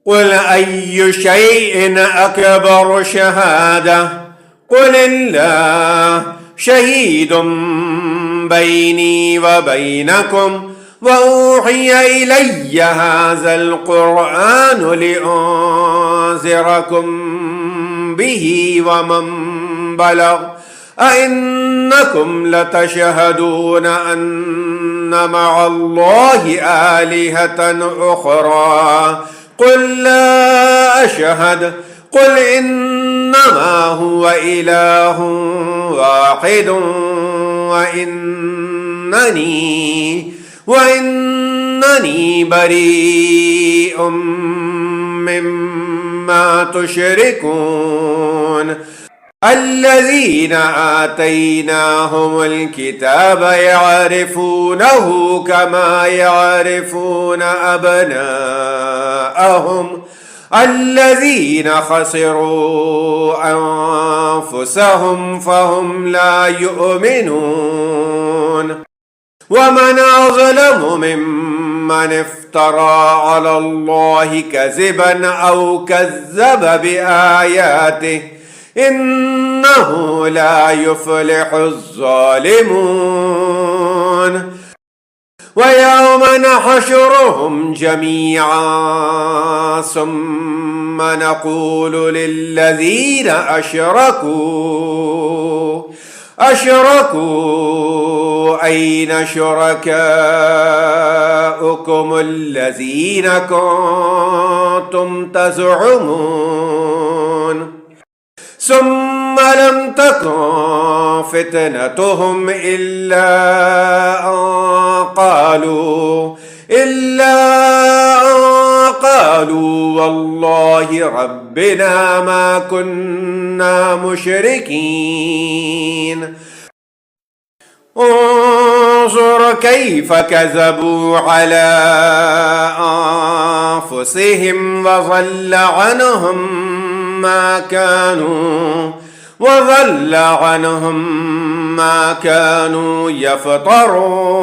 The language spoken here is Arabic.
قل أي شيء أكبر شهادة قل الله شهيد بيني وبينكم وأوحي إلي هذا القرآن لأنذركم به ومن بلغ أئنكم لتشهدون أن مع الله آلهة أخرى قل لا أشهد قل إنما هو إله واحد وإنني بريء مما تشركون الذين آتيناهم الكتاب يعرفونه كما يعرفون أبناءهم الذين خسروا أنفسهم فهم لا يؤمنون ومن أظلم ممن افترى على الله كذبا أو كذب بآياته إنه لا يفلح الظالمون ويوم نحشرهم جميعا ثم نقول للذين أشركوا أين شركاؤكم الذين كنتم تزعمون ثم لم تكن فتنتهم إلا أن قالوا والله ربنا ما كنا مشركين انظر كيف كذبوا على أنفسهم وضل عنهم ما كانوا يفترون